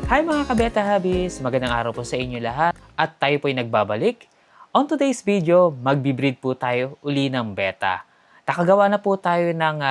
Hi mga kabeta habis! Magandang araw po sa inyo lahat at tayo po ay nagbabalik. On today's video, magbe-breed po tayo uli ng beta. Nakagawa na po tayo ng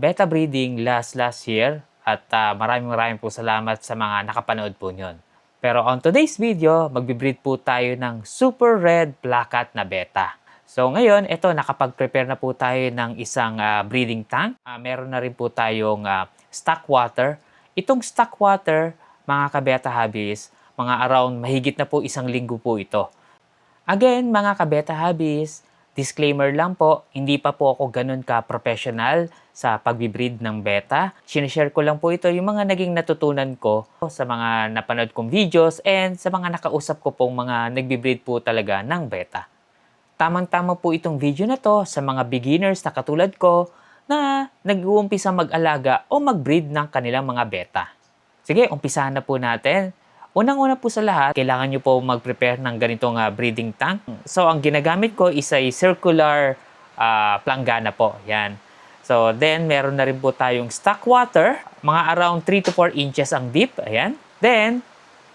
beta breeding last year at maraming po salamat sa mga nakapanood po nyon. Pero on today's video, magbe-breed po tayo ng super red plakat na beta. So ngayon, ito nakapag-prepare na po tayo ng isang breeding tank. Meron na rin po tayong stock water. Itong stock water, mga kabeta habis, mga around mahigit na po 1 linggo po ito. Again, mga kabeta habis, disclaimer lang po, hindi pa po ako ganun ka-professional sa pag-breed ng beta. Sinishare ko lang po ito yung mga naging natutunan ko sa mga napanood kong videos and sa mga nakausap ko pong mga nagbe-breed po talaga ng beta. Tamang-tama po itong video na to sa mga beginners na katulad ko na nag-uumpisa mag-alaga o mag-breed ng kanilang mga beta. Sige, umpisahan na po natin. Unang-una po sa lahat, kailangan nyo po mag-prepare ng ganitong breeding tank. So, ang ginagamit ko is ay circular planggana po. Yan. So, then, meron na rin po tayong stock water. Mga around 3 to 4 inches ang deep. Ayan. Then,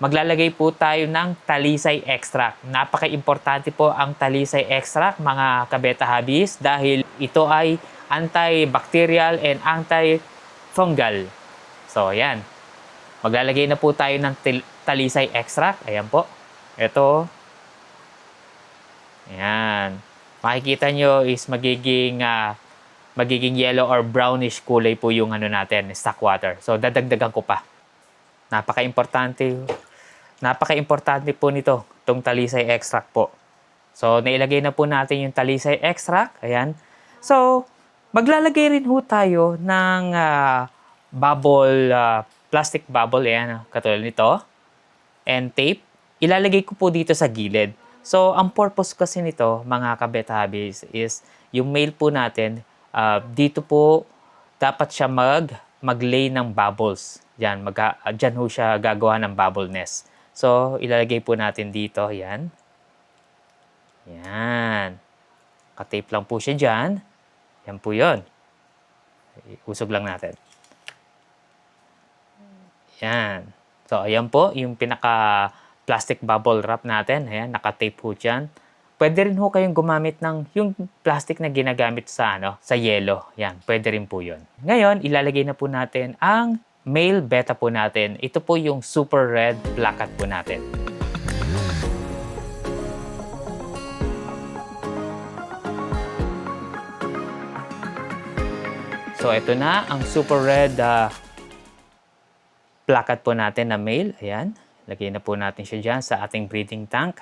maglalagay po tayo ng talisay extract. Napaka-importante po ang talisay extract, mga kabeta habis, dahil ito ay antibacterial and antifungal. So, ayan. Maglalagay na po tayo ng talisay extract. Ayan po. Ito. Ayan. Makikita nyo is magiging yellow or brownish kulay po yung natin, stock water. So, dadagdagan ko pa. Napaka-importante po nito, itong talisay extract po. So, nailagay na po natin yung talisay extract. Ayan. So, maglalagay rin po tayo ng bubble, plastic bubble, ayan, katulad nito, and tape. Ilalagay ko po dito sa gilid. So, ang purpose kasi nito, mga kabeta habis, is yung male po natin, dito po, dapat siya mag-lay ng bubbles. Diyan ho siya gagawa ng bubble nest. So, ilalagay po natin dito, yan. Yan. Ka-tape lang po siya dyan. Yan po yun. Usog lang natin. Yan. So, ayan po, yung pinaka-plastic bubble wrap natin. Ayan, naka-tape po dyan. Pwede rin ho kayong gumamit ng yung plastic na ginagamit sa, sa yelo. Yan, pwede rin po yun. Ngayon, ilalagay na po natin ang male beta po natin. Ito po yung super red plakat po natin. So, ito na ang super red plakat po natin na male. Ayan. Lagay na po natin siya dyan sa ating breeding tank.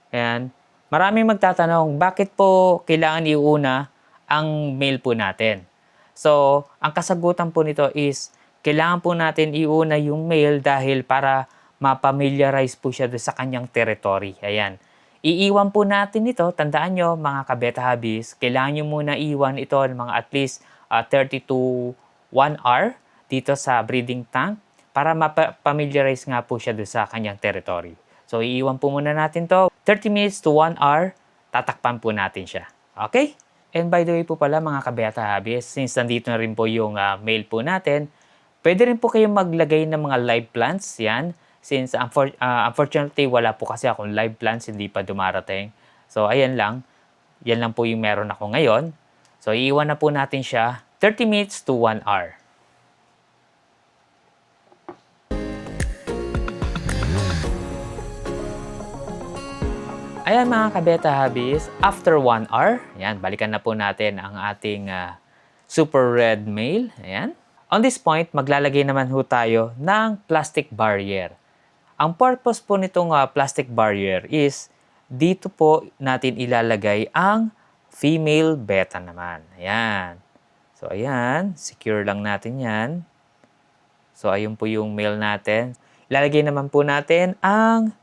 Ayan. Maraming magtatanong, bakit po kailangan iuna ang male po natin? So, ang kasagutan po nito is, kailangan po natin iuna yung male dahil para mapamiliarize po siya sa kanyang territory. Ayan. Iiwan po natin ito. Tandaan nyo, mga kabeta habis, kailangan nyo muna iwan ito ng mga at least 30 to 1 hour dito sa breeding tank para mapamiliarize nga po siya sa kanyang territory. So, iiwan po muna natin to 30 minutes to 1 hour, tatakpan po natin siya. Okay? And by the way po pala mga kabeta habis, since nandito na rin po yung male po natin, pwede rin po kayong maglagay ng mga live plants. Yan. Since unfortunately wala po kasi akong live plants, hindi pa dumarating. So, ayan lang. Yan lang po yung meron ako ngayon. So, iiwan na po natin siya 30 minutes to 1 hour. Ayan mga kabeta habis, after 1 hour, ayan, balikan na po natin ang ating super red male. Ayan. On this point, maglalagay naman ho tayo ng plastic barrier. Ang purpose po nitong plastic barrier is, dito po natin ilalagay ang female beta naman. Ayan. So ayan, secure lang natin yan. So ayun po yung male natin. Ilalagay naman po natin ang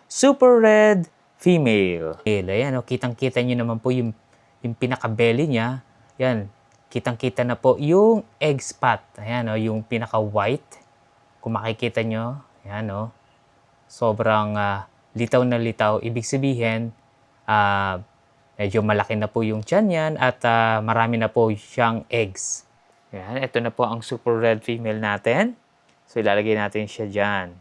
super red female. Ayan, kitang-kita nyo naman po yung pinaka-belly niya. Yan, kitang-kita na po yung egg spot. Ayan, yung pinaka-white. Kung makikita nyo, ayan, sobrang litaw na litaw. Ibig sabihin, medyo malaki na po yung tiyan yan at marami na po siyang eggs. Ayan, ito na po ang super red female natin. So, ilalagay natin siya dyan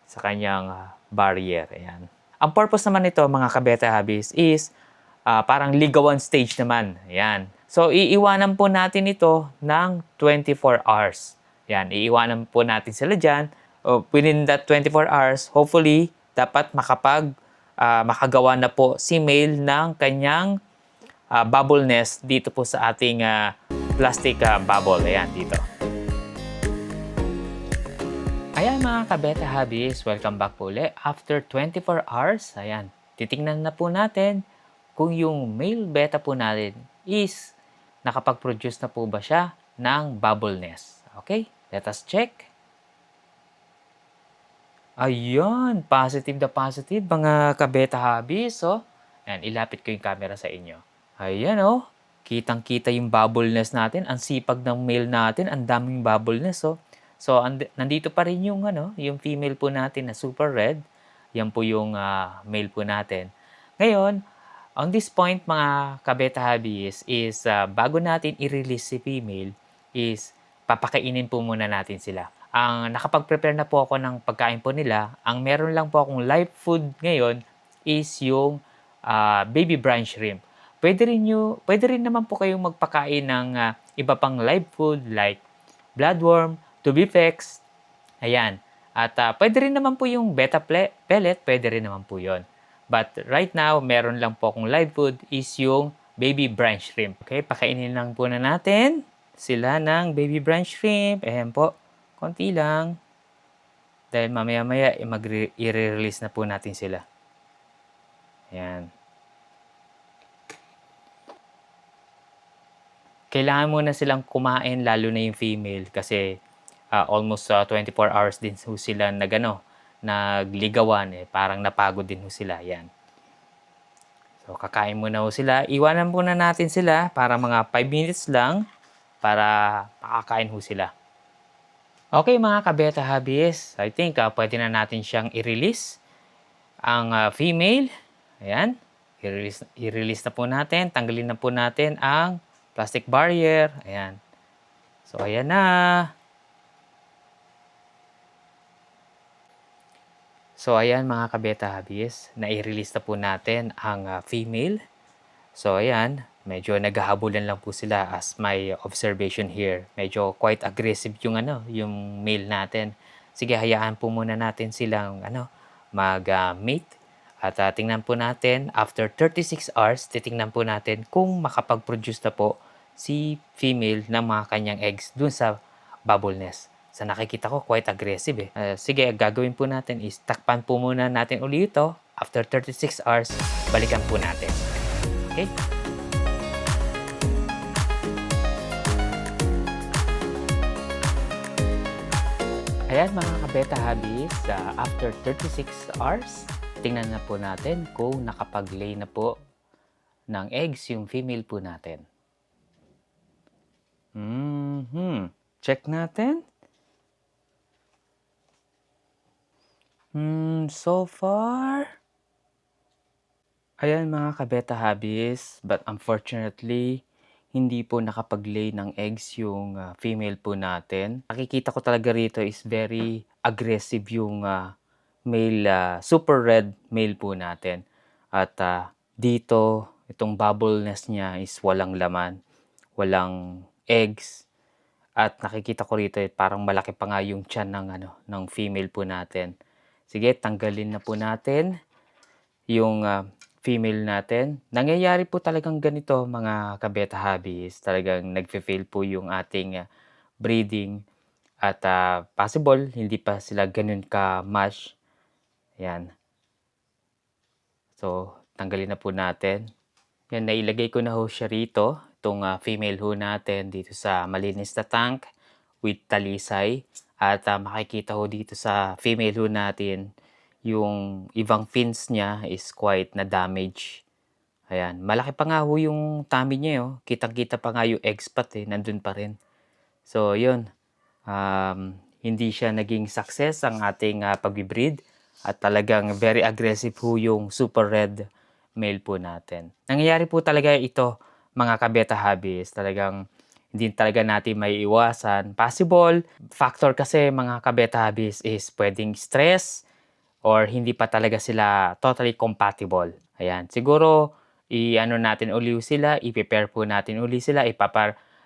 sa kanyang barrier. Ayan. Ang purpose naman nito, mga kabeta hobbies, is parang ligawan stage naman. Ayan. So, iiwanan po natin ito ng 24 hours. Ayan. Iiwanan po natin sila dyan. Within that 24 hours, hopefully, dapat makagawa na po si male ng kanyang bubble nest dito po sa ating plastic bubble. Ayan, dito. Ayan mga kabeta hobbies, welcome back po ulit. After 24 hours, ayan, titingnan na po natin kung yung male beta po natin is nakapag-produce na po ba siya ng bubble nest. Okay, let us check. Ayan, positive na positive mga kabeta hobbies. So, ayan, ilapit ko yung camera sa inyo. Ayan oh, kitang-kita yung bubble nest natin. Ang sipag ng male natin, ang daming bubble nest oh. So, nandito pa rin yung, yung female po natin na super red. Yan po yung male po natin. Ngayon, on this point mga kabeta hobbies is bago natin i-release si female is papakainin po muna natin sila. Ang nakapag-prepare na po ako ng pagkain po nila. Ang meron lang po akong live food ngayon is yung baby brine shrimp. Pwede rin naman po kayong magpakain ng iba pang live food like bloodworm, tubifex, ayan. At pwede rin naman po yung beta pellet, pwede rin naman po yon. But right now, meron lang po akong live food is yung baby brine shrimp. Okay, pakainin lang po na natin sila ng baby brine shrimp. Ayan po, konti lang. Dahil mamaya-maya, i-release na po natin sila. Ayan. Kailangan muna silang kumain, lalo na yung female, kasi almost 24 hours din ho sila nagligawan. Parang napagod din ho sila. Yan. So, kakain muna ho sila. Iwanan muna natin sila para mga 5 minutes lang para makakain ho sila. Okay mga kabeta hobbies, I think pwede na natin siyang i-release. Ang female, ayan, i-release na po natin. Tanggalin na po natin ang plastic barrier. Ayan. So, ayan na. So, ayan mga kabeta hobbies, na-release na po natin ang female. So, ayan, medyo naghahabulan lang po sila as my observation here. Medyo quite aggressive yung, yung male natin. Sige, hayaan po muna natin silang mag-mate. At tingnan po natin, after 36 hours, titingnan po natin kung makapag-produce na po si female ng mga kanyang eggs dun sa bubble nest. Sa nakikita ko, quite aggressive sige, gagawin po natin is takpan po muna natin uli ito. After 36 hours, balikan po natin. Okay? Ayan mga kabeta hobbies, after 36 hours, tingnan na po natin kung nakapag-lay na po ng eggs yung female po natin. Check natin. So far, ayan mga kabeta hobbies, but unfortunately, hindi po nakapag-lay ng eggs yung female po natin. Nakikita ko talaga rito is very aggressive yung male, super red male po natin. At dito, itong bubble nest niya is walang laman, walang eggs. At nakikita ko rito parang malaki pa nga yung tiyan ng female po natin. Sige, tanggalin na po natin yung female natin. Nangyayari po talagang ganito mga kabeta hobbies. Talagang nagfe-fail po yung ating breeding. At possible, hindi pa sila ganun ka-match. Ayan. So, tanggalin na po natin. Yan, nailagay ko na ho siya rito. Itong female ho natin dito sa malinis na tank with talisay. At makikita ho dito sa female ho natin, yung ibang fins niya is quite na damage. Ayan, malaki pa nga ho yung tummy niya. Kitang-kita pa nga yung egg spot nandun pa rin. So, yun. Hindi siya naging success ang ating pag-breed. At talagang very aggressive ho yung super red male po natin. Nangyayari po talaga ito mga kabeta hobbies. Talagang hindi talaga natin may iwasan. Possible factor kasi mga kabeta hobbies is pwedeng stress or hindi pa talaga sila totally compatible. Ayan, siguro i-ano natin uli sila, i-prepare po natin uli sila,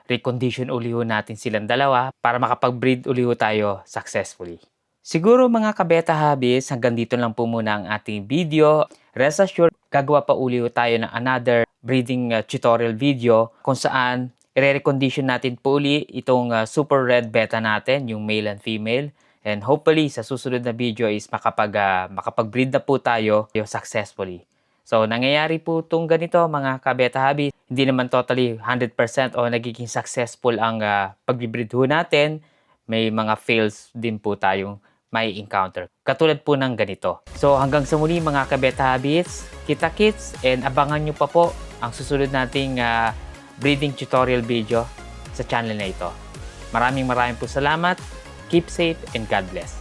recondition uli natin silang dalawa para makapag-breed uli tayo successfully. Siguro mga kabeta hobbies, hanggang dito lang po muna ang ating video. Rest assured, gagawa pa uli tayo ng another breeding tutorial video kung saan i-recondition natin po uli itong super red beta natin, yung male and female. And hopefully, sa susunod na video is makapag-breed na po tayo successfully. So, nangyayari po itong ganito mga kabeta hobby. Hindi naman totally 100% o nagiging successful ang pag-breed ho natin. May mga fails din po tayong may encounter. Katulad po ng ganito. So, hanggang sa muli mga kabeta hobbies, kita-kits, and abangan nyo pa po ang susunod nating breeding tutorial video sa channel na ito. Maraming po salamat. Keep safe and God bless.